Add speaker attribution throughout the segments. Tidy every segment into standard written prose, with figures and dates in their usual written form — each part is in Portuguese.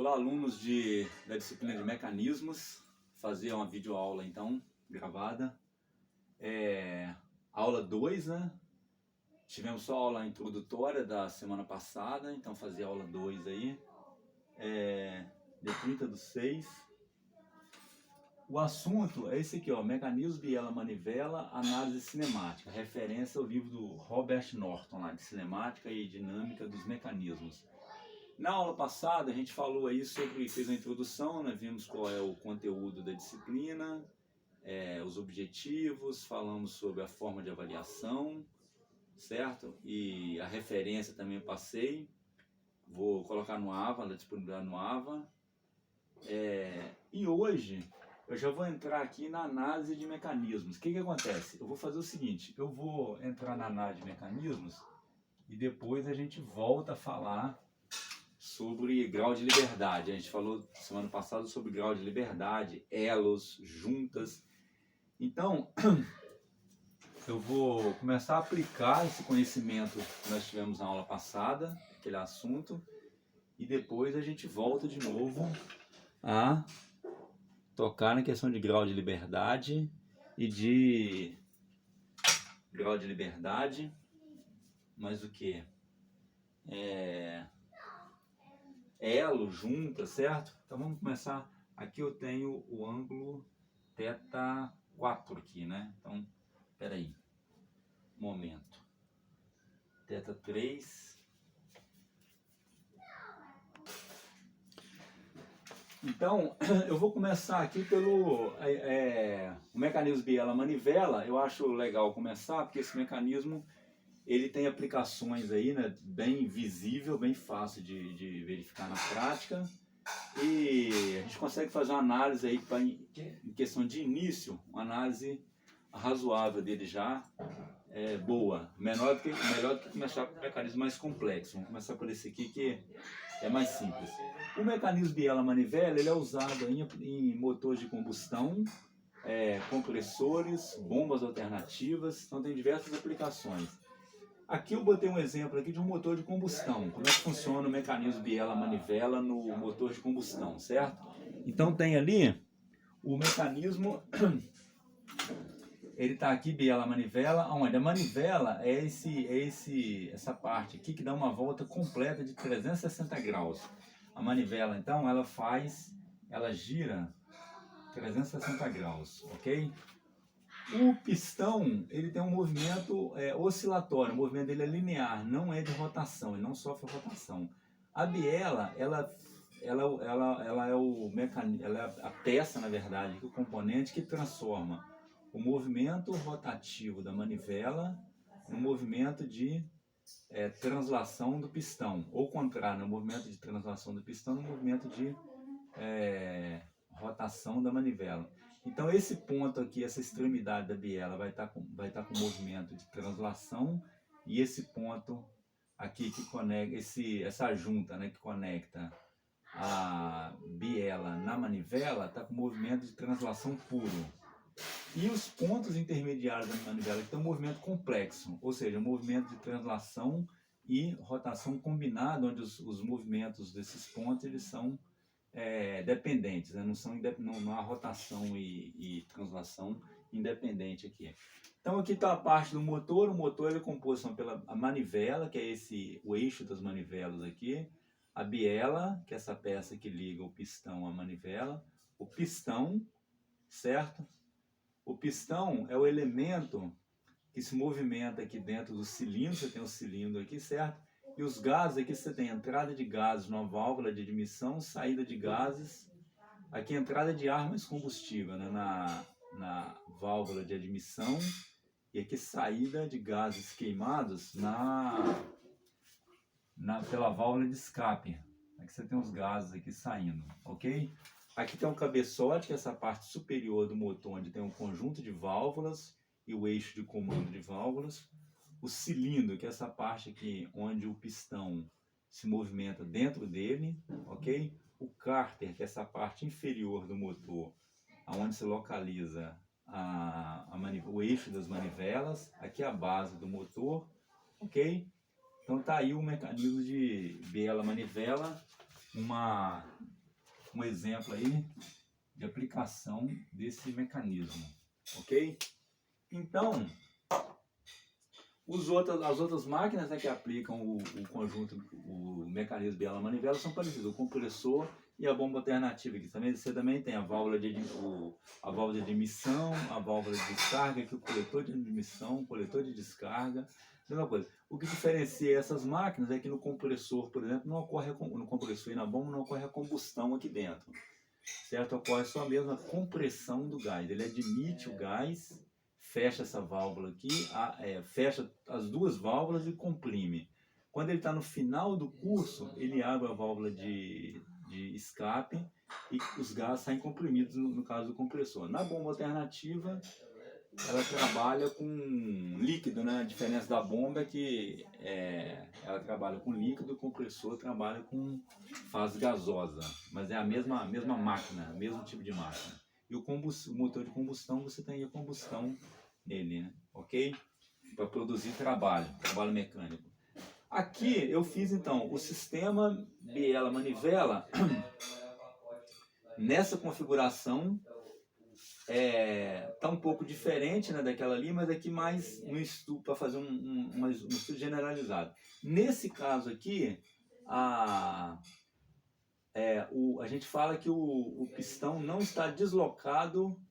Speaker 1: Olá, alunos da disciplina de mecanismos. Fazer uma videoaula então, gravada. Aula 2, né? Tivemos só a aula introdutória da semana passada, então fazer a aula 2 aí. De 30/6. O assunto é esse aqui, ó, mecanismos, biela, manivela, análise cinemática. Referência ao livro do Robert Norton, lá, de cinemática e dinâmica dos mecanismos. Na aula passada a gente falou aí fez a introdução, né? Vimos qual é o conteúdo da disciplina, os objetivos, falamos sobre a forma de avaliação, certo? E a referência também eu passei, vou colocar no AVA, disponibilizar no AVA. E hoje eu já vou entrar aqui na análise de mecanismos. O que acontece? Eu vou fazer o seguinte, eu vou entrar na análise de mecanismos e depois a gente volta a falar sobre grau de liberdade. A gente falou semana passada sobre grau de liberdade, elos, juntas. Então, eu vou começar a aplicar esse conhecimento que nós tivemos na aula passada, aquele assunto, e depois a gente volta de novo a tocar na questão de grau de liberdade e de grau de liberdade, mas o que? Elo, junta, certo? Então vamos começar. Aqui eu tenho o ângulo θ4 aqui, né? Então, peraí, momento. θ3. Então, eu vou começar aqui pelo o mecanismo biela-manivela. Eu acho legal começar porque esse mecanismo ele tem aplicações aí, né, bem visível, bem fácil de verificar na prática. E a gente consegue fazer uma análise aí em questão de início, uma análise razoável dele já, boa. Melhor do que começar com o mecanismo mais complexo. Vamos começar por esse aqui que é mais simples. O mecanismo biela-manivela ele é usado em motores de combustão, compressores, bombas alternativas, então tem diversas aplicações. Aqui eu botei um exemplo aqui de um motor de combustão. Como é que funciona o mecanismo biela-manivela no motor de combustão, certo? Então tem ali o mecanismo, ele está aqui, biela-manivela, onde a manivela é essa parte aqui que dá uma volta completa de 360 graus. A manivela, então, ela gira 360 graus, ok? O pistão, ele tem um movimento oscilatório, o movimento dele é linear, não é de rotação, ele não sofre rotação. A biela, ela é o mecanismo, ela é a peça, na verdade, o componente que transforma o movimento rotativo da manivela no movimento de translação do pistão, ou contrário, no movimento de translação do pistão no movimento de rotação da manivela. Então esse ponto aqui, essa extremidade da biela vai estar com movimento de translação, e esse ponto aqui que conecta, essa junta, né, que conecta a biela na manivela, está com movimento de translação puro. E os pontos intermediários da manivela que tem um movimento complexo, ou seja, um movimento de translação e rotação combinado, onde os movimentos desses pontos eles são dependentes, né? Não há rotação e translação independente aqui. Então aqui está a parte do motor. O motor ele é composto pela manivela, que é o eixo das manivelas aqui, a biela, que é essa peça que liga o pistão à manivela, o pistão, certo? O pistão é o elemento que se movimenta aqui dentro do cilindro. Você tem o cilindro aqui, certo? E os gases, aqui você tem entrada de gases numa válvula de admissão, saída de gases, aqui entrada de ar mais combustível, né, na válvula de admissão, e aqui saída de gases queimados pela válvula de escape. Aqui você tem os gases aqui saindo, ok? Aqui tem um cabeçote, que é essa parte superior do motor, onde tem um conjunto de válvulas e o eixo de comando de válvulas. O cilindro, que é essa parte aqui onde o pistão se movimenta dentro dele, ok? O cárter, que é essa parte inferior do motor, onde se localiza o eixo das manivelas. Aqui é a base do motor, ok? Então tá aí o mecanismo de biela-manivela, uma um exemplo aí de aplicação desse mecanismo, ok? Então, as outras máquinas, né, que aplicam o conjunto, o mecanismo biela-manivela são parecidos. O compressor e a bomba alternativa, que também, você também tem a válvula de admissão, a válvula de descarga, que o coletor de admissão, o coletor de descarga, mesma coisa. O que diferencia essas máquinas é que no compressor, por exemplo, não ocorre no compressor e na bomba não ocorre a combustão aqui dentro, certo? Ocorre só mesmo a compressão do gás. Ele admite o gás, fecha essa válvula aqui, fecha as duas válvulas e comprime. Quando ele está no final do curso, ele abre a válvula de escape e os gases saem comprimidos no caso do compressor. Na bomba alternativa, ela trabalha com líquido, né? A diferença da bomba é que ela trabalha com líquido, o compressor trabalha com fase gasosa, mas é a mesma máquina, o mesmo tipo de máquina. E o motor de combustão, você tem a combustão nele, né? Ok? Para produzir trabalho mecânico. Aqui eu fiz então o sistema biela-manivela nessa configuração. Tá um pouco diferente, né, daquela ali, mas aqui mais um estudo para fazer um estudo generalizado. Nesse caso aqui, a gente fala que o pistão não está deslocado,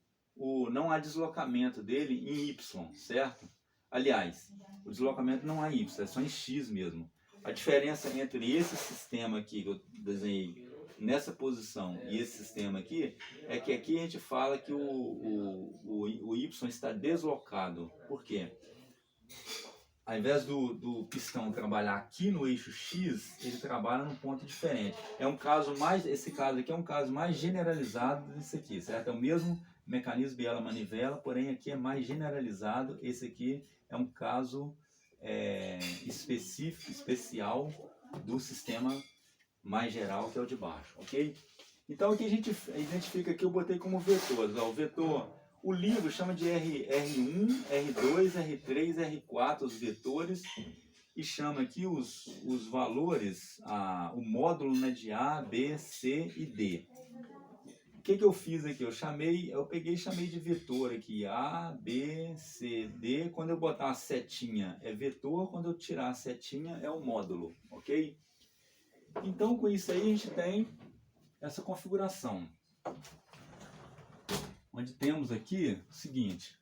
Speaker 1: não há deslocamento dele em Y, certo? Aliás, o deslocamento não há em Y, é só em X mesmo. A diferença entre esse sistema aqui que eu desenhei nessa posição e esse sistema aqui é que aqui a gente fala que o Y está deslocado. Por quê? Ao invés do pistão trabalhar aqui no eixo X, ele trabalha num ponto diferente. Esse caso aqui é um caso mais generalizado desse aqui, certo? É o mesmo mecanismo biela-manivela, porém aqui é mais generalizado. Esse aqui é um caso especial do sistema mais geral, que é o de baixo, ok? Então aqui a gente identifica aqui, eu botei como vetores. O vetor, o livro chama de R1, R2, R3, R4, os vetores, e chama aqui os valores, o módulo, né, de A, B, C e D. O que eu fiz aqui? Eu peguei e chamei de vetor aqui, A, B, C, D. Quando eu botar a setinha é vetor, quando eu tirar a setinha é o módulo, ok? Então, com isso aí, a gente tem essa configuração, onde temos aqui o seguinte: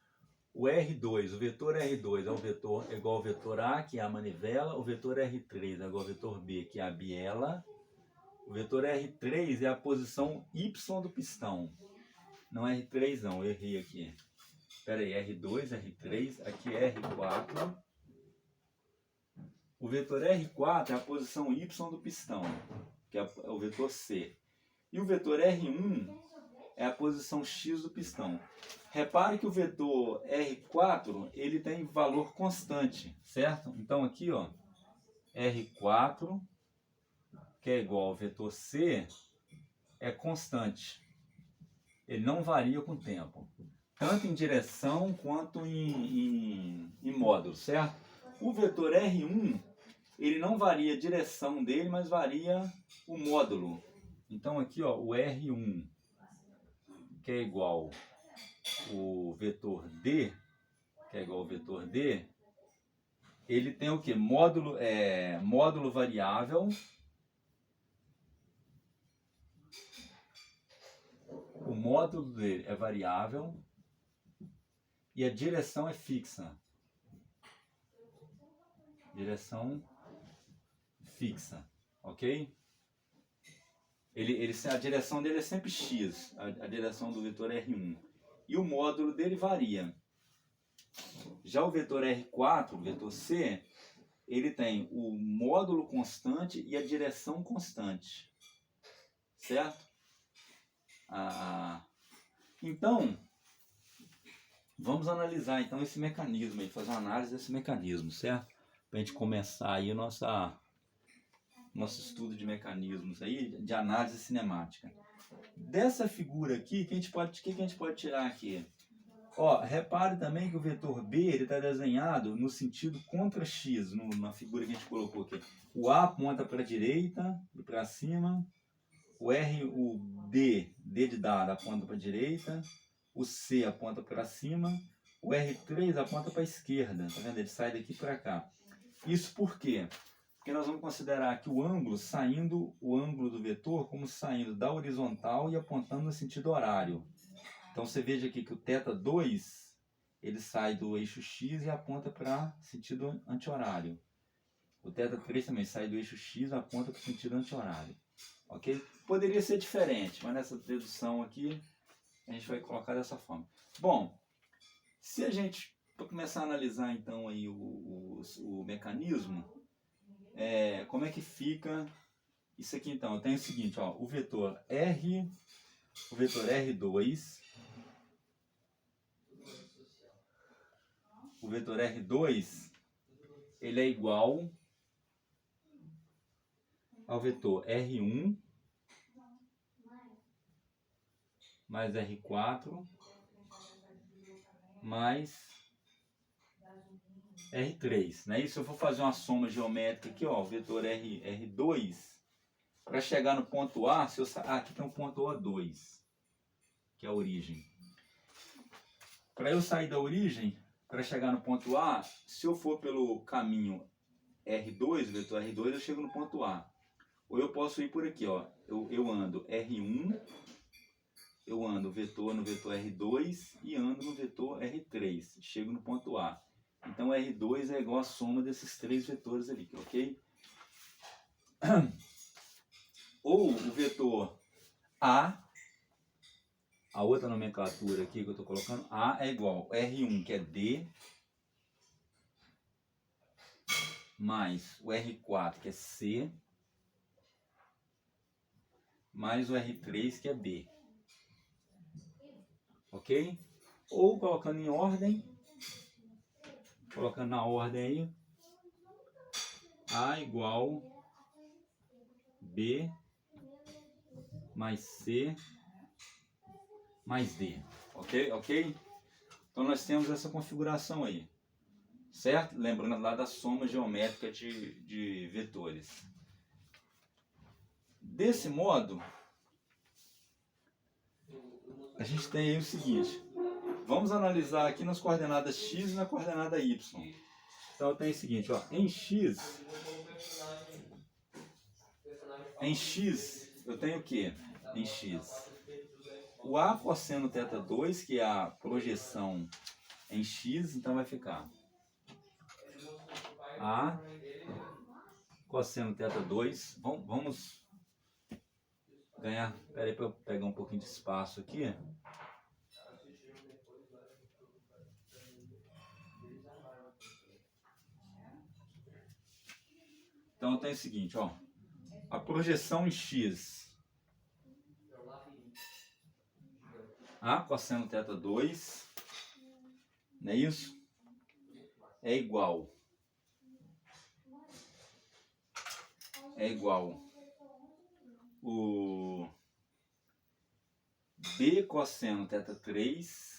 Speaker 1: o R2, o vetor R2 é igual ao vetor A, que é a manivela, o vetor R3 é igual ao vetor B, que é a biela, o vetor R3 é a posição Y do pistão, não é R3 não, eu errei aqui, espera aí, R2, R3, aqui é R4, o vetor R4 é a posição Y do pistão, que é o vetor C. E o vetor R1 é a posição X do pistão. Repare que o vetor R4, ele tem valor constante, certo? Então aqui, ó, R4, que é igual ao vetor C, é constante. Ele não varia com o tempo, tanto em direção quanto em módulo, certo? O vetor R1, ele não varia a direção dele, mas varia o módulo. Então aqui, ó, o R1, que é igual o vetor D, que é igual ao vetor D, ele tem o que? Módulo variável. O módulo dele é variável e a direção é fixa. Direção fixa, ok? A direção dele é sempre X, a direção do vetor R1. E o módulo dele varia. Já o vetor R4, o vetor C, ele tem o módulo constante e a direção constante. Certo? Então, vamos analisar então esse mecanismo, fazer uma análise desse mecanismo, certo? Para a gente começar aí o nosso estudo de mecanismos aí, de análise cinemática. Dessa figura aqui, o que a gente pode tirar aqui? Ó, repare também que o vetor B está desenhado no sentido contra X, na figura que a gente colocou aqui. O A aponta para a direita e para cima, o D de dado aponta para a direita, o C aponta para cima, o R3 aponta para a esquerda, tá vendo? Ele sai daqui para cá. Isso por quê? Porque nós vamos considerar aqui o ângulo do vetor como saindo da horizontal e apontando no sentido horário. Então você veja aqui que o θ2, ele sai do eixo X e aponta para sentido anti-horário. O θ3 também sai do eixo X e aponta para o sentido anti-horário. Ok? Poderia ser diferente, mas nessa dedução aqui a gente vai colocar dessa forma. Bom, se a gente começar a analisar então aí o mecanismo, como é que fica isso aqui então? Eu tenho o seguinte, ó, o vetor R2, ele é igual ao vetor R1 mais R4 mais R3, né? E se eu for fazer uma soma geométrica aqui, ó, o vetor R2, para chegar no ponto A, aqui tem um ponto O2, que é a origem. Para eu sair da origem, para chegar no ponto A, se eu for pelo caminho R2, o vetor R2, eu chego no ponto A. Ou eu posso ir por aqui, ó, eu ando R1, eu ando no vetor R2 e ando no vetor R3, chego no ponto A. Então R2 é igual a soma desses três vetores ali, ok? Ou o vetor A, a outra nomenclatura aqui que eu estou colocando, A é igual a R1, que é D, mais o R4, que é C, mais o R3, que é B. Ok? Ou colocando em ordem, colocando na ordem aí, A igual B mais C mais D. Ok? Então nós temos essa configuração aí. Certo? Lembrando lá da soma geométrica de vetores. Desse modo, a gente tem aí o seguinte. Vamos analisar aqui nas coordenadas x e na coordenada y. Então eu tenho o seguinte, ó, em x eu tenho o quê? Em x, o A cosseno θ2, que é a projeção em x, então vai ficar A cosseno θ2. Vamos ganhar, peraí para eu pegar um pouquinho de espaço aqui. Então eu tenho o seguinte, ó, a projeção em x, A cosseno θ2, não é isso? É igual o B cosseno θ3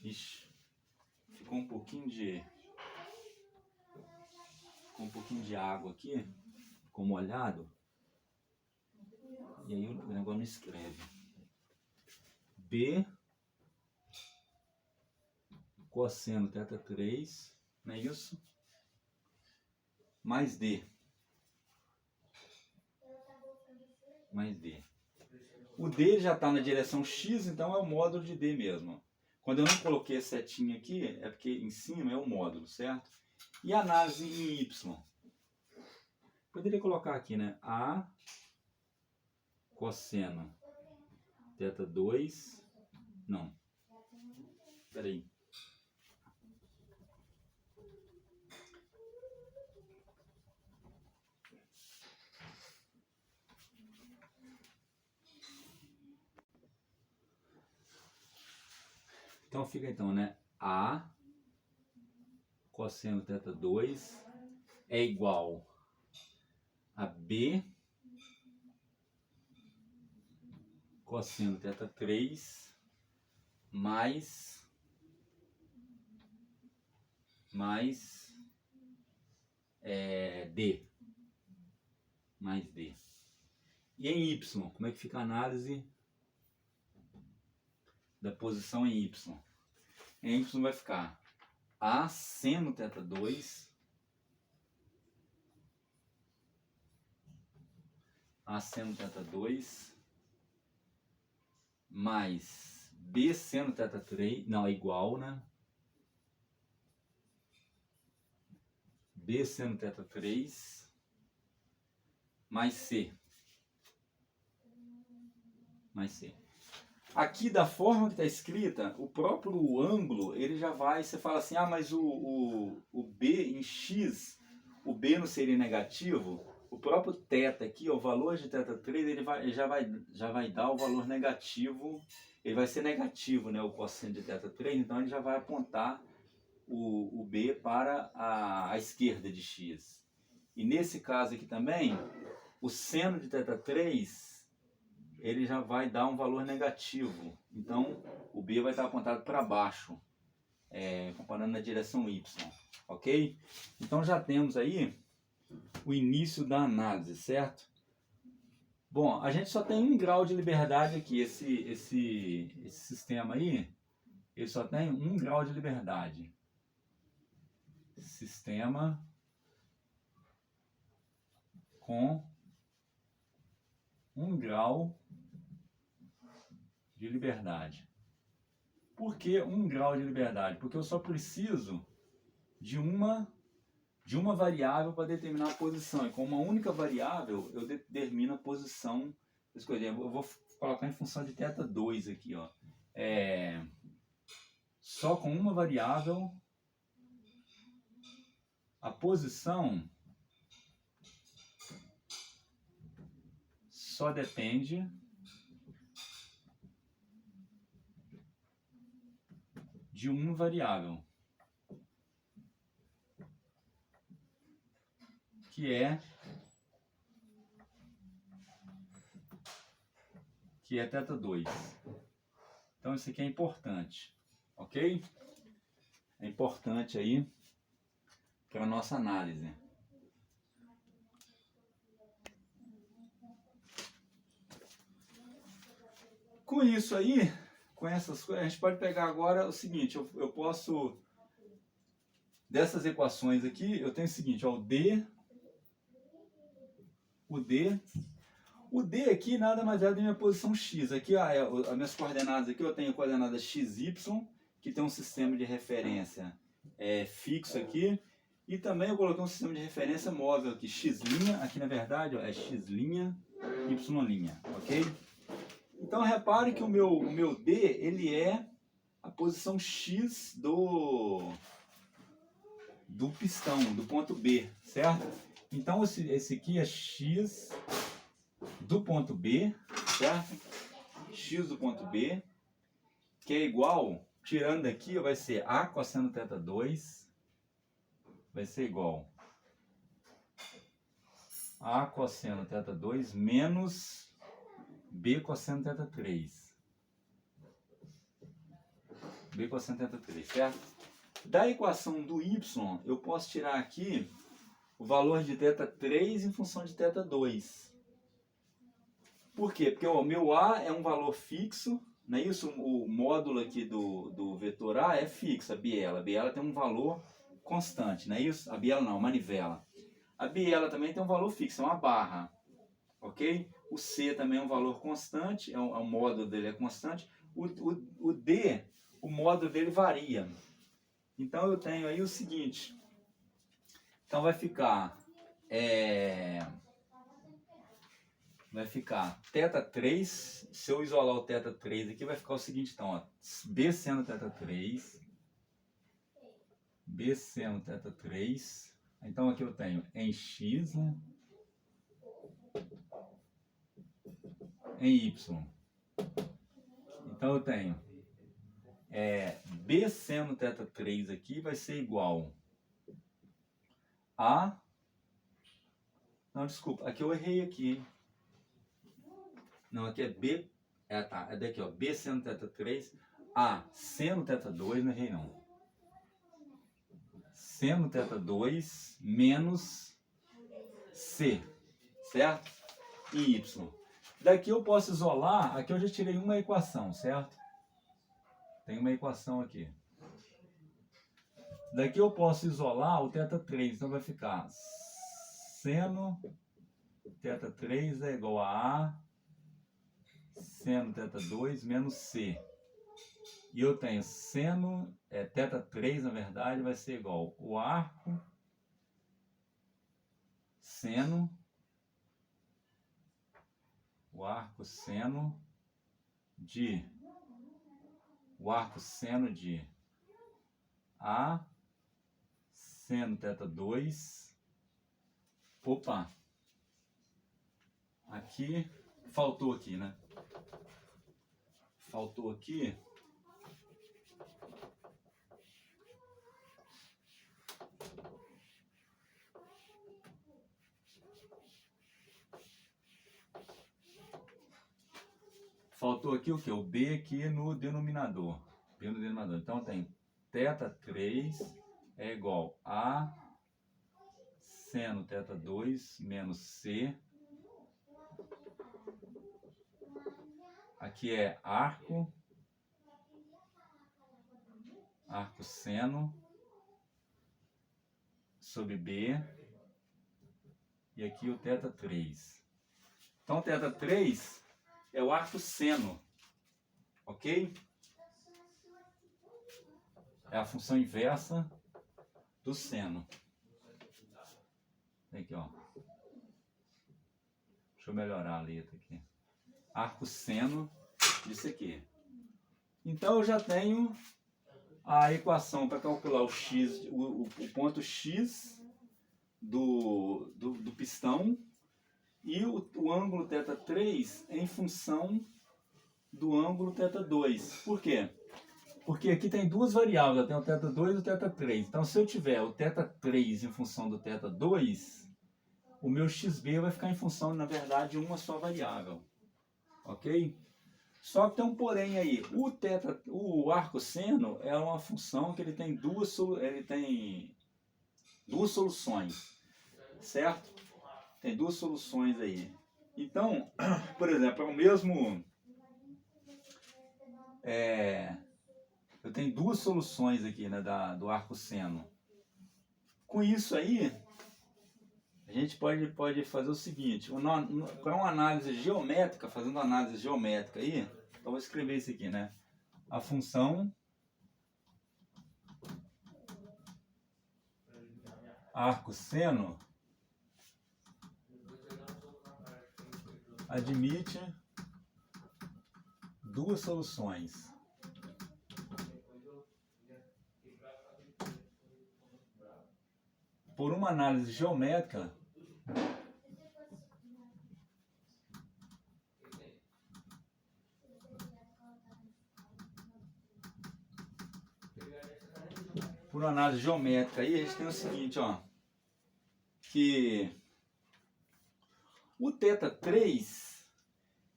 Speaker 1: Ixi, ficou um pouquinho de água aqui, ficou molhado, e aí o negócio não escreve. B cosseno θ3, não é isso? Mais D. O D já está na direção X, então é o módulo de D mesmo. Quando eu não coloquei a setinha aqui, é porque em cima é o módulo, certo? E a análise em Y. Poderia colocar aqui, né? A cosseno θ2. Não. Peraí. Então fica então, né? A cosseno θ2 é igual a B cosseno θ3 mais mais D. Mais D. E em Y, como é que fica a análise da posição em Y? Em Y vai ficar A seno θ2 A seno θ2 mais B seno θ3, não, é igual, né? B seno θ3 mais C. Mais C. Aqui, da forma que está escrita, o próprio ângulo, ele já vai, você fala assim, ah, mas o B em X, o B não seria negativo? O próprio θ aqui, o valor de θ3, ele já vai dar o valor negativo, ele vai ser negativo, né, o cosseno de θ3, então ele já vai apontar o B para a esquerda de X. E nesse caso aqui também, o seno de θ3, ele já vai dar um valor negativo. Então, o B vai estar apontado para baixo, comparando na direção Y, ok? Então, já temos aí o início da análise, certo? Bom, a gente só tem 1 grau de liberdade aqui. Esse sistema aí, ele só tem 1 grau de liberdade. Sistema com 1 grau de liberdade. Por que 1 grau de liberdade? Porque eu só preciso de uma variável para determinar a posição. E com uma única variável, eu determino a posição das coisas. Eu vou colocar em função de θ2 aqui, ó. Só com uma variável, a posição só depende de uma variável, que é θ2. Então isso aqui é importante, ok? É importante aí para a nossa análise. Com isso aí, com essas coisas, a gente pode pegar agora o seguinte, eu posso, dessas equações aqui, eu tenho o seguinte, ó, o D aqui nada mais é da minha posição X. Aqui, ó, as minhas coordenadas aqui, eu tenho a coordenada XY, que tem um sistema de referência fixo aqui, e também eu coloquei um sistema de referência móvel aqui, X', aqui na verdade, ó, é X', Y', ok? Então repare que o meu D, ele é a posição X do pistão, do ponto B, certo? Então esse aqui é X do ponto B, certo? X do ponto B, que é igual, tirando daqui, vai ser A cosseno θ2, vai ser igual A cosseno θ2 menos B cosseno θ3. B cosseno θ3, certo? Da equação do y, eu posso tirar aqui o valor de θ3 em função de θ2. Por quê? Porque o meu A é um valor fixo, não é isso? O módulo aqui do vetor A é fixo, a biela. A biela tem um valor constante, não é isso? A biela não, a manivela. A biela também tem um valor fixo, é uma barra, ok? O C também é um valor constante, o módulo dele é constante. O D, o módulo dele varia. Então eu tenho aí o seguinte. Então vai ficar θ3, se eu isolar o θ3 aqui, vai ficar o seguinte, então, ó, B seno θ3, então aqui eu tenho em X, né, em Y. Então eu tenho B seno θ3 aqui vai ser igual a... Não, desculpa, aqui eu errei aqui, hein? Não, aqui é B... tá, é daqui, ó, B seno θ3, A seno θ2, não errei não. seno θ2 menos C, certo? Em Y. Daqui eu posso isolar, aqui eu já tirei uma equação, certo? Tem uma equação aqui. Daqui eu posso isolar o θ3, então vai ficar seno θ3 é igual a A seno θ2 menos C. E eu tenho seno, θ3 na verdade vai ser igual o arco seno de A seno θ2. Opa! Aqui, faltou aqui, né? Faltou aqui. Faltou aqui o que? O B aqui no denominador. B no denominador. Então tem θ3 é igual a seno θ2 menos C. Aqui é arco seno sobre B. E aqui o θ3. Então θ3 é o arco seno, ok? É a função inversa do seno. Aqui, ó. Deixa eu melhorar a letra aqui. Arco seno disso aqui. Então eu já tenho a equação para calcular o x, o ponto x do pistão e o ângulo θ3 em função do ângulo θ2. Por quê? Porque aqui tem duas variáveis, eu tenho o θ2 e o θ3. Então se eu tiver o θ3 em função do θ2, o meu xb vai ficar em função, na verdade, de uma só variável. Ok? Só que tem um porém aí. O arco seno é uma função que ele tem duas soluções. Certo? Tem duas soluções aí. Então, por exemplo, é o mesmo... eu tenho duas soluções aqui, né, do arco seno. Com isso aí, a gente pode fazer o seguinte, para uma análise geométrica, fazendo análise geométrica aí, então vou escrever isso aqui, né? A função arco seno admite duas soluções. Por uma análise geométrica, aí a gente tem o seguinte, ó, que o θ3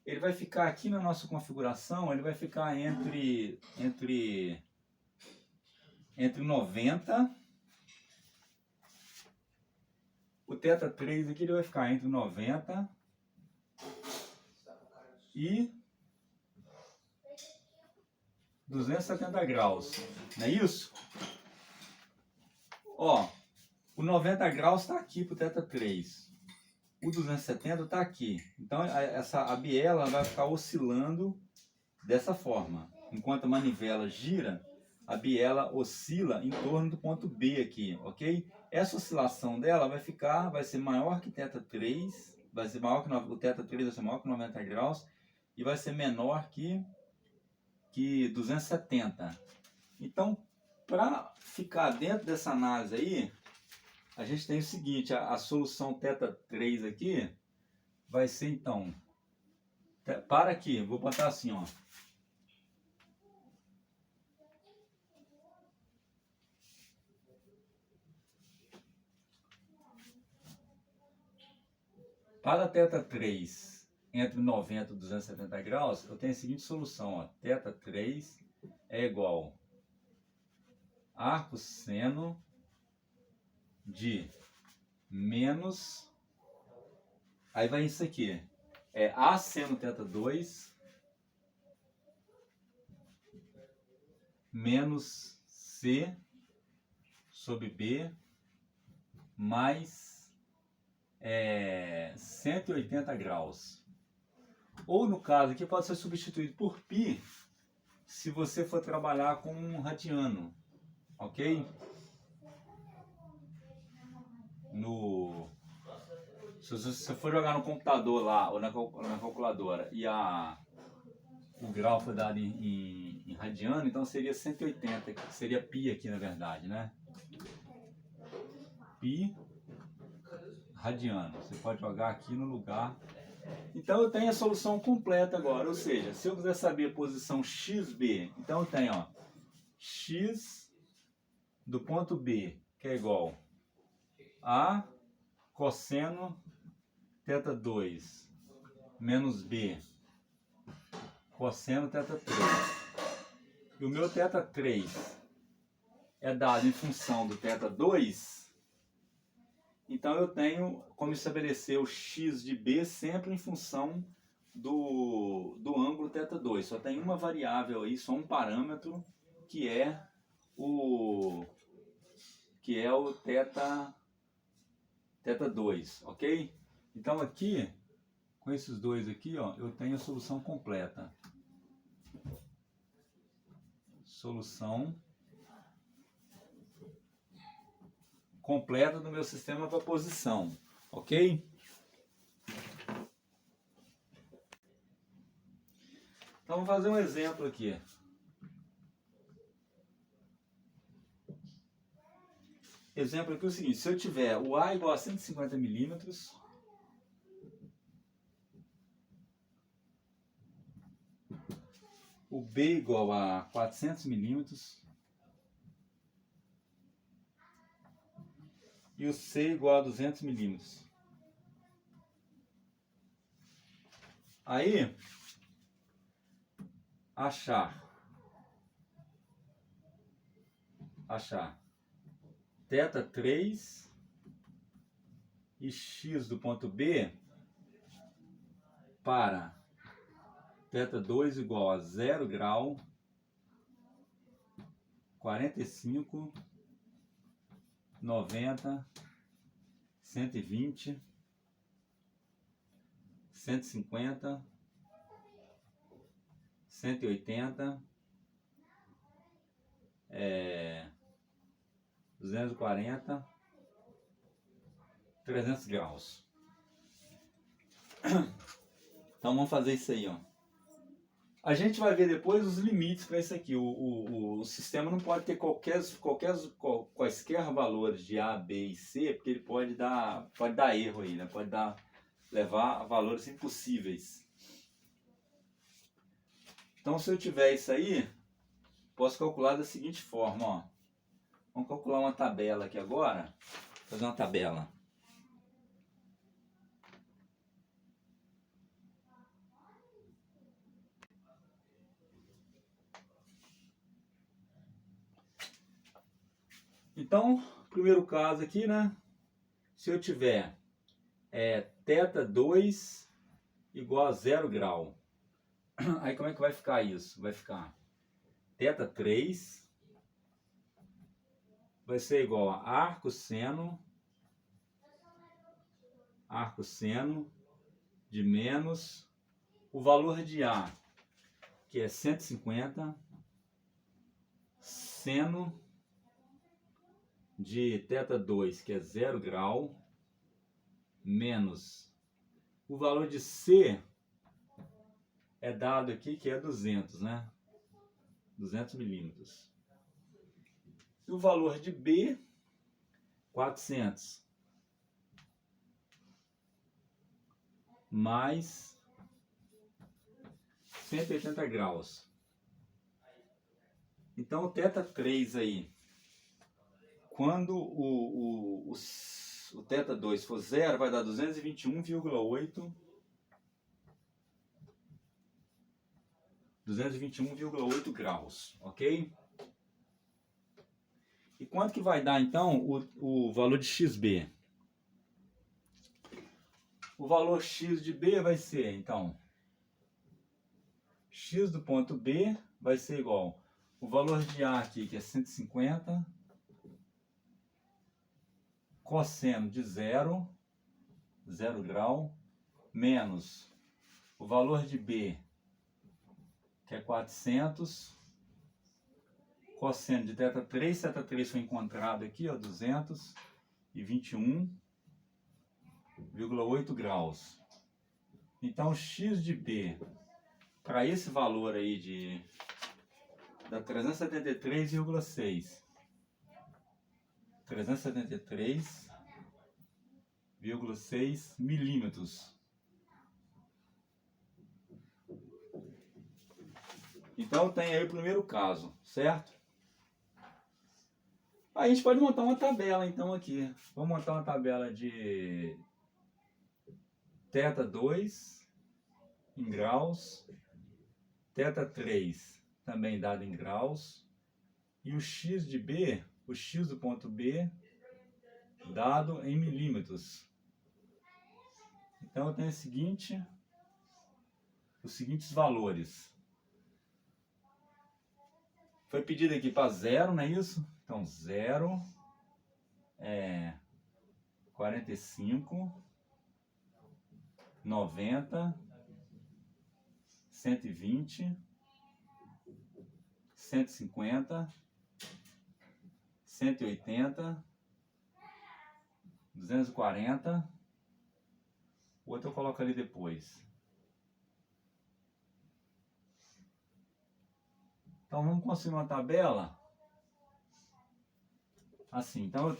Speaker 1: ele vai ficar aqui na nossa configuração, ele vai ficar entre 90. O θ3 aqui ele vai ficar entre 90 e 270 graus. Não é isso? Ó, o 90 graus está aqui para o θ3. O 270 está aqui. Então a biela vai ficar oscilando dessa forma. Enquanto a manivela gira, a biela oscila em torno do ponto B aqui, ok? Essa oscilação dela vai ser maior que θ3, o θ3 vai ser maior que 90 graus e vai ser menor que 270. Então, para ficar dentro dessa análise aí, a gente tem o seguinte, a solução θ3 aqui vai ser então, para aqui, vou botar assim, ó. Para θ3 entre 90 e 270 graus, eu tenho a seguinte solução, ó. θ3 é igual a arco seno de menos, aí vai isso aqui, é A seno θ2 menos C sobre B mais 180 graus. Ou no caso aqui pode ser substituído por π se você for trabalhar com um radiano, ok? Se você for jogar no computador lá ou na calculadora e o grau foi dado em radiano, então seria 180, que seria π aqui na verdade, né? Π radiano. Você pode jogar aqui no lugar. Então eu tenho a solução completa agora, ou seja, se eu quiser saber a posição XB, então eu tenho, ó, X do ponto B, que é igual a cosseno θ2 menos B cosseno θ3. E o meu θ3 é dado em função do θ2, então eu tenho como estabelecer o x de B sempre em função do ângulo θ2. Só tem uma variável aí, só um parâmetro, que é o θ2, ok? Então aqui, com esses dois aqui, ó, eu tenho a solução completa. Solução completa do meu sistema para posição, ok? Então vamos fazer um exemplo aqui. Exemplo aqui é o seguinte: se eu tiver o A igual a 150 milímetros, o B igual a 400 milímetros e o C igual a 200 milímetros. Aí, achar θ3 e x do ponto B para θ2 igual a 0 grau, 45, 90, 120, 150, 180, 240, 300 graus. Então vamos fazer isso aí, ó. A gente vai ver depois os limites para isso aqui. O sistema não pode ter quaisquer valores de A, B e C, porque ele pode dar erro aí, né? Pode levar a valores impossíveis. Então, se eu tiver isso aí, posso calcular da seguinte forma, ó. Vamos calcular uma tabela aqui agora. Fazer uma tabela. Então, primeiro caso aqui, né? Se eu tiver θ2 igual a 0 grau, aí como é que vai ficar isso? Vai ficar θ3 vai ser igual a arcosseno de menos o valor de A, que é 150, seno de θ2, que é 0 grau, menos o valor de C é dado aqui, que é 200, né? 200 milímetros. E o valor de B, 400. Mais 180 graus. Então o θ3 aí, quando o θ2 for 0, vai dar 221,8 graus, ok? E Quanto que vai dar, então, o valor de XB? O valor X de B vai ser, então, X do ponto B vai ser igual o valor de A aqui, que é 150, cosseno de 0 grau, menos o valor de B, que é 400, cosseno de θ3 foi encontrado aqui, ó, 221,8 graus. Então, x de B, para esse valor aí dá 373,6. 373,6 milímetros. Então tem aí o primeiro caso, certo? Aí a gente pode montar uma tabela então aqui. Vamos montar uma tabela de θ2 em graus, θ3 também dado em graus, e o x de B, o x do ponto B, dado em milímetros. Então eu tenho os seguintes valores. Foi pedido aqui para 0, não é isso? Então 0 é 45, 90, 120, 150, 180, 240. O outro eu coloco ali depois. Então vamos construir uma tabela assim. Então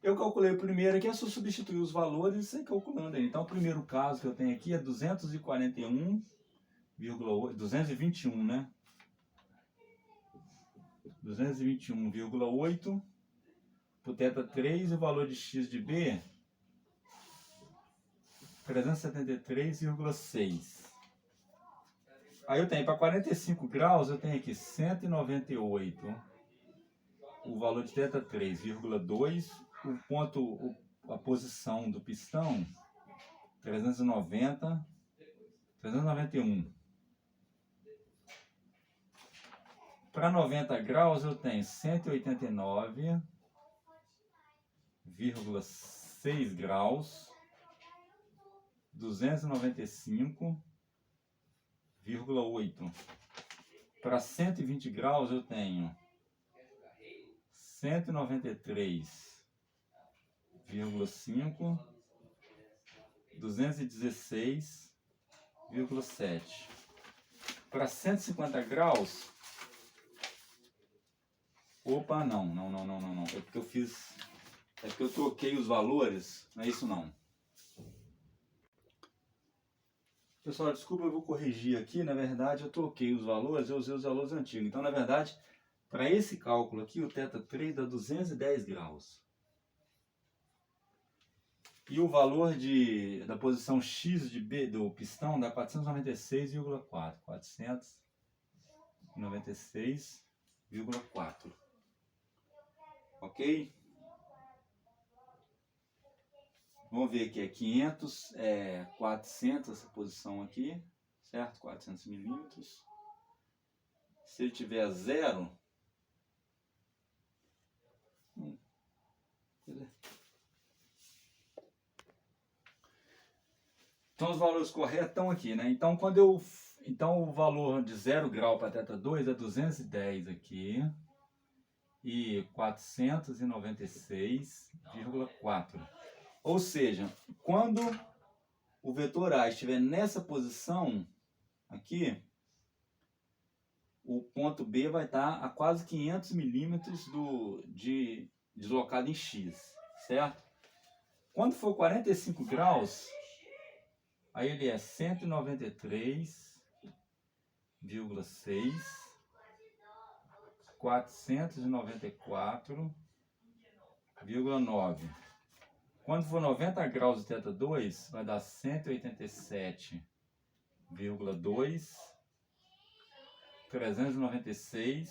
Speaker 1: eu calculei o primeiro aqui, é só substituir os valores e sair calculando aí. Então o primeiro caso que eu tenho aqui é 221, né? 221,8 por θ3, e o valor de x de B 373,6. Aí eu tenho para 45 graus, eu tenho aqui 198, o valor de θ3, 2, o ponto, a posição do pistão, 391. Para 90 graus eu tenho 189,6 graus, 295,8. Para 120 graus eu tenho 193,5, 216,7. Para 150 graus, opa, não. É porque eu troquei os valores, não é isso não. Pessoal, desculpa, eu vou corrigir aqui. Na verdade, eu troquei os valores, eu usei os valores antigos. Então, na verdade, para esse cálculo aqui, o θ3 dá 210 graus. E o valor da posição X de B do pistão dá 496,4. 496,4. Ok? Vamos ver aqui, é 500, 400 essa posição aqui, certo? 400 milímetros. Se ele tiver 0, então os valores corretos estão aqui, né? Então o valor de 0 grau para θ2 é 210 aqui e 496,4. Ou seja, quando o vetor A estiver nessa posição aqui, o ponto B vai estar a quase 500 milímetros deslocado em X, certo? Quando for 45 graus, aí ele é 193,6, 494,9. Quando for 90 graus de θ2, vai dar 187,2, 396,8.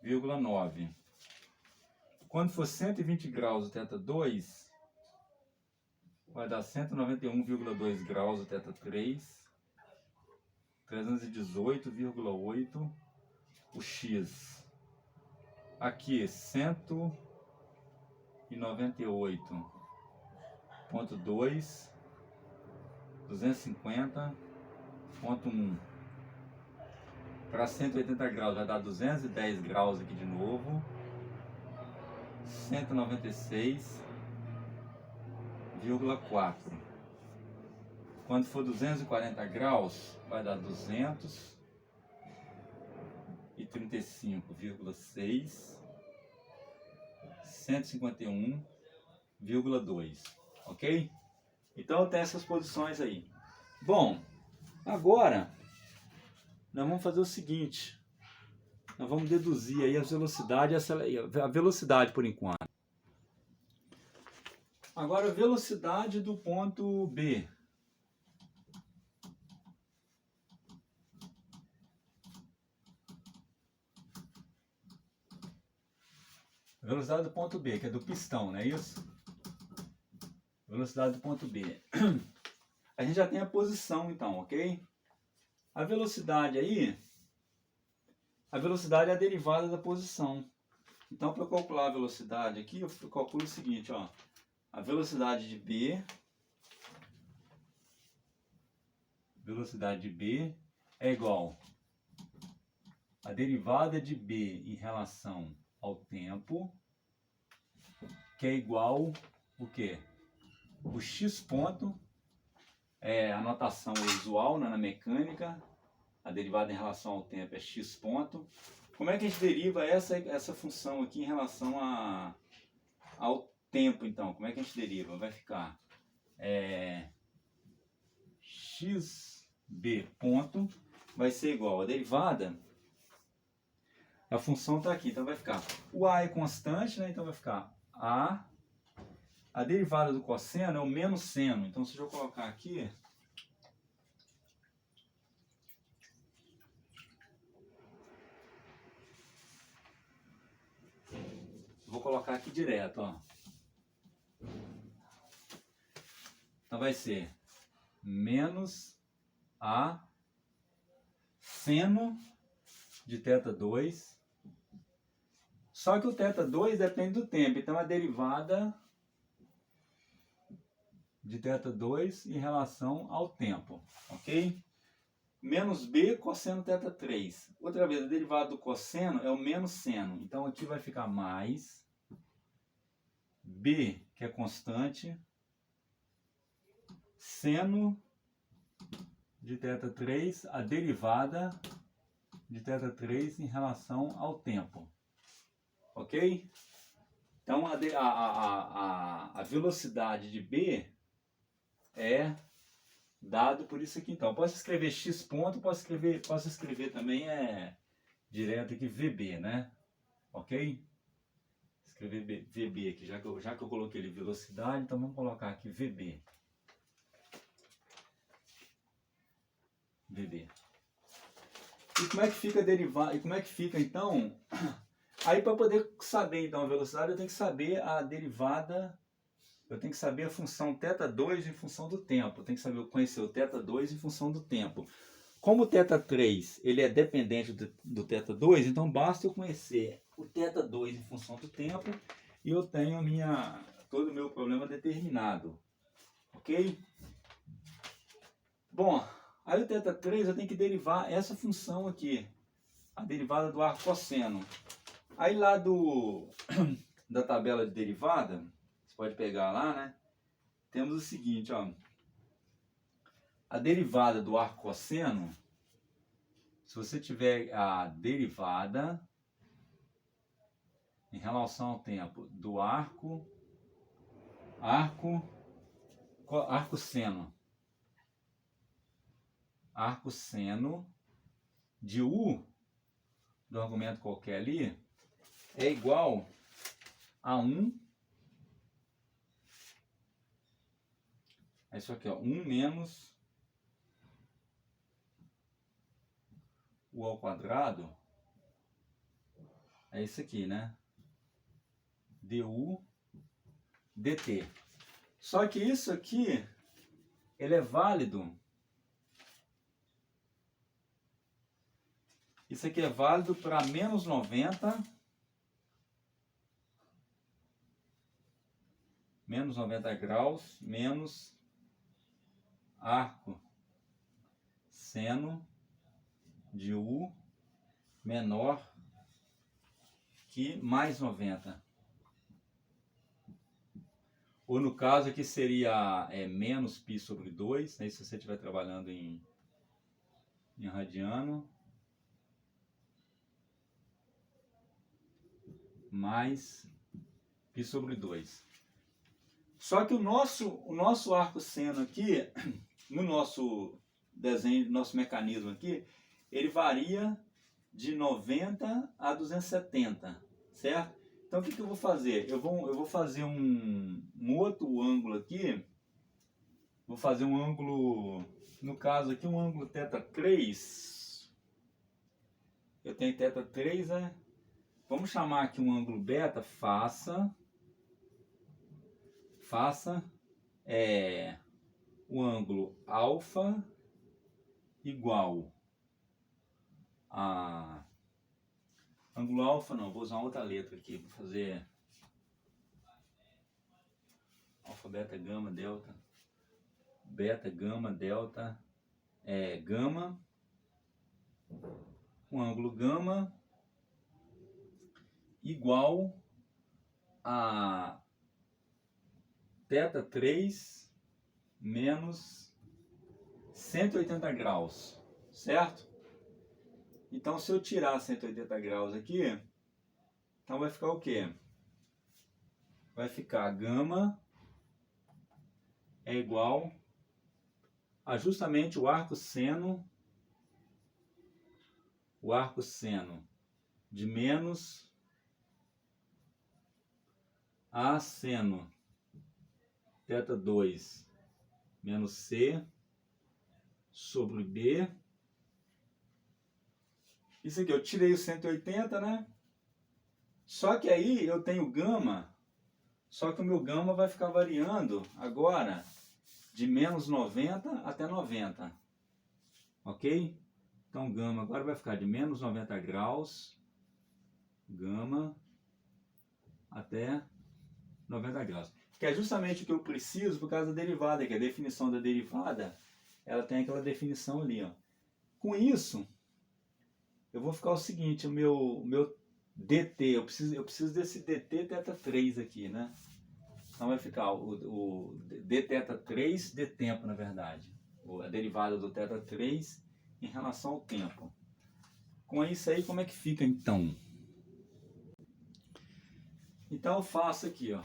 Speaker 1: 1,9. Quando for 120 graus o θ2, vai dar 191,2 graus o θ3, 318,8 o x. Aqui 198,2, 250,1. Para 180 graus vai dar 210 graus aqui de novo. 196,4. Quando for 240 graus, vai dar 235,6, 151,2, ok? Então tem essas posições aí. Bom, agora nós vamos fazer o seguinte. Nós vamos deduzir aí a velocidade por enquanto. Agora a velocidade do ponto B. A velocidade do ponto B, que é do pistão, não é isso? Velocidade do ponto B. A gente já tem a posição então, ok? A velocidade aí, a velocidade é a derivada da posição. Então, para eu calcular a velocidade aqui, eu calculo o seguinte, ó. A velocidade de B é igual a derivada de B em relação ao tempo, que é igual o quê? O x ponto, é a notação usual, né, na mecânica, a derivada em relação ao tempo é x ponto. Como é que a gente deriva essa função aqui em relação ao tempo, então? Como é que a gente deriva? Vai ficar xb ponto vai ser igual a derivada, a função está aqui, então vai ficar, o a é constante, né? Então vai ficar a derivada do cosseno é o menos seno. Então se eu colocar aqui, vou colocar aqui direto, ó. Então vai ser menos a seno de θ2. Só que o θ2 depende do tempo, então a derivada de θ2 em relação ao tempo, ok? Menos b cosseno θ3. Outra vez, a derivada do cosseno é o menos seno. Então aqui vai ficar mais b, que é constante, seno de θ3, a derivada de θ3 em relação ao tempo. Ok? Então a velocidade de B é dado por isso aqui. Então, posso escrever x ponto, posso escrever também direto aqui VB, né? Ok? Escrever VB aqui, já que eu coloquei ali velocidade, então vamos colocar aqui VB. VB. E como é que fica derivado? E como é que fica então? Aí para poder saber então a velocidade, eu tenho que saber a derivada, eu tenho que saber a função θ2 em função do tempo. Eu tenho que conhecer o θ2 em função do tempo. Como o θ3 ele é dependente do θ2, então basta eu conhecer o θ2 em função do tempo e eu tenho todo o meu problema determinado. Ok? Bom, aí o θ3 eu tenho que derivar essa função aqui, a derivada do arco cosseno. Aí lá da tabela de derivada, você pode pegar lá, né? Temos o seguinte, ó. A derivada do arco cosseno, se você tiver a derivada em relação ao tempo do arco seno de u do argumento qualquer ali é igual a 1, é isso aqui, ó, 1 menos u ao quadrado É isso aqui, né? du dt. Só que isso aqui, ele é válido. Isso aqui é válido para menos 90. Menos 90 graus, menos arco seno de U menor que mais 90. Ou no caso aqui seria menos π sobre 2, né, se você estiver trabalhando em radiano, mais π sobre 2. Só que o nosso arco seno aqui, no nosso desenho, nosso mecanismo aqui, ele varia de 90 a 270, certo? Então o que eu vou fazer? Eu vou fazer um outro ângulo aqui. Vou fazer um ângulo, no caso aqui, um ângulo θ3. Eu tenho θ3, né? Vamos chamar aqui um ângulo beta, faça o ângulo alfa igual a... Ângulo alfa não, vou usar outra letra aqui, vou fazer alfa, beta, gama, delta, gama, um ângulo gama igual a θ3 menos 180 graus, certo? Então, se eu tirar 180 graus aqui, então vai ficar o quê? Vai ficar gama é igual a justamente o arco seno de menos a seno θ2 menos C sobre B. Isso aqui, eu tirei o 180, né? Só que aí eu tenho gama, só que o meu gama vai ficar variando agora de menos 90 até 90. Ok? Então gama agora vai ficar de menos 90 graus, gama, até 90 graus. Que é justamente o que eu preciso por causa da derivada, que a definição da derivada, ela tem aquela definição ali, ó. Com isso, eu vou ficar o seguinte, o meu dt, eu preciso desse dt θ3 aqui, né? Então vai ficar o dθ3 de tempo, na verdade. A derivada do θ3 em relação ao tempo. Com isso aí, como é que fica então? Então eu faço aqui, ó.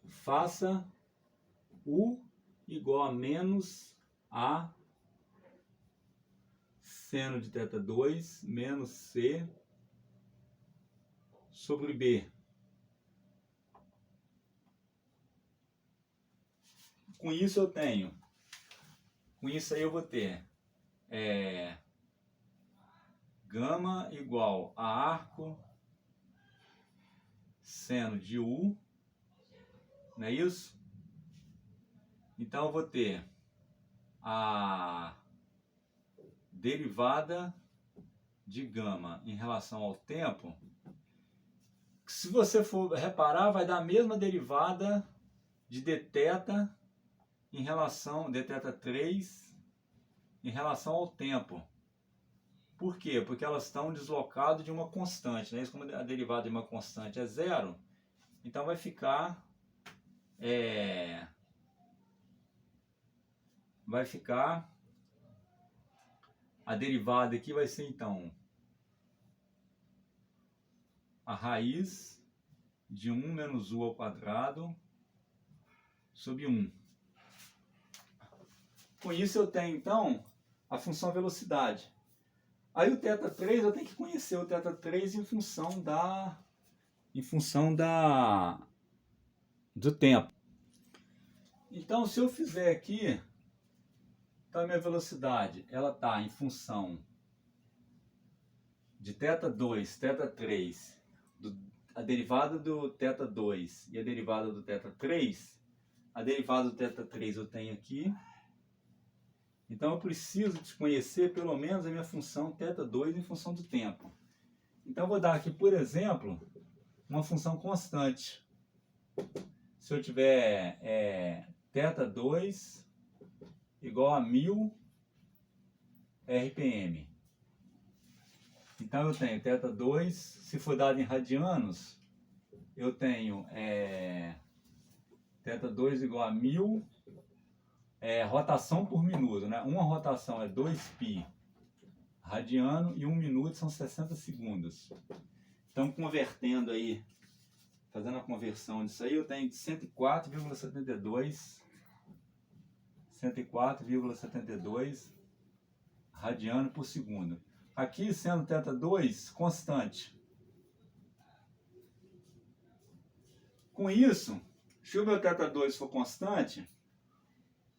Speaker 1: Faça U igual a menos A seno de θ2 menos C sobre B. Com isso eu tenho, com isso aí eu vou ter gama igual a arco seno de U, não é isso? Então eu vou ter a derivada de gama em relação ao tempo. Se você for reparar, vai dar a mesma derivada de dθ em relação dθ3 em relação ao tempo. Por quê? Porque elas estão deslocadas de uma constante, né? Isso, como a derivada de uma constante é zero, então vai ficar a derivada aqui vai ser então a raiz de 1 menos u ao quadrado sobre 1. Com isso eu tenho então a função velocidade. Aí o θ3 eu tenho que conhecer o θ3 em função do tempo. Então se eu fizer aqui, então a minha velocidade ela está em função de θ2, θ3, a derivada do θ2 e a derivada do θ3, a derivada do θ3 eu tenho aqui. Então eu preciso desconhecer pelo menos a minha função θ2 em função do tempo. Então eu vou dar aqui, por exemplo, uma função constante. Se eu tiver θ2 igual a 1000 RPM. Então eu tenho θ2, se for dado em radianos, eu tenho θ2 igual a 1000 rotação por minuto, né? Uma rotação é 2π radiano e 1 minuto são 60 segundos. Então, convertendo aí, fazendo a conversão disso aí, eu tenho 104,72 radiano por segundo. Aqui, sendo θ2 constante. Com isso, se o meu θ2 for constante,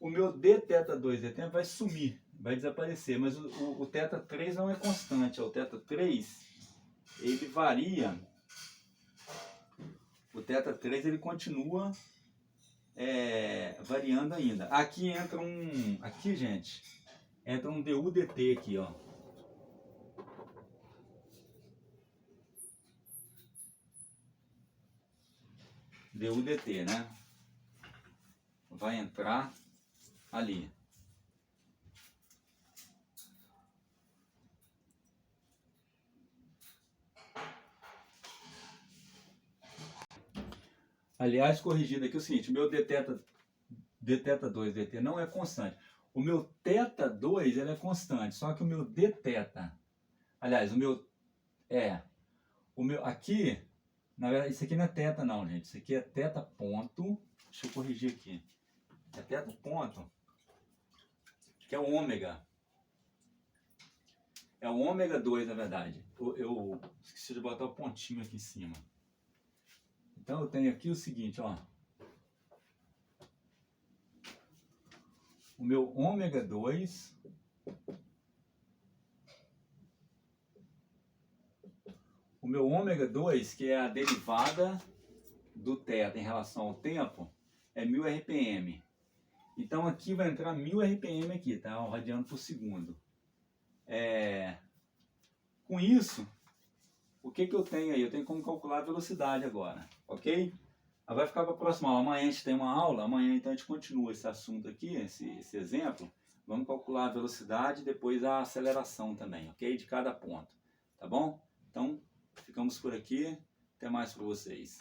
Speaker 1: o meu dθ2 de tempo vai sumir, vai desaparecer. Mas o θ3 não é constante. O θ3, ele varia. O θ3 ele continua variando ainda. Aqui entra aqui, gente, entra um du/dt aqui, ó. du/dt, né? Vai entrar ali. Aliás, corrigindo aqui o seguinte, o meu dθ2 dt não é constante. O meu θ2 ele é constante, só que o meu dθ, aliás, o meu aqui, na verdade, isso aqui não é θ não, gente. Isso aqui é θ ponto. Deixa eu corrigir aqui. É θ ponto, que é o ômega. É o ômega 2, na verdade. Eu esqueci de botar o pontinho aqui em cima. Então eu tenho aqui o seguinte, ó. O meu ômega 2 que é a derivada do θ em relação ao tempo, é 1000 RPM. Então aqui vai entrar 1000 RPM aqui, tá? Um radiano por segundo. Com isso, o que eu tenho aí? Eu tenho como calcular a velocidade agora, ok? Vai ficar para a próxima aula. Amanhã a gente tem uma aula, amanhã então a gente continua esse assunto aqui, esse exemplo. Vamos calcular a velocidade e depois a aceleração também, ok? De cada ponto, tá bom? Então, ficamos por aqui. Até mais para vocês.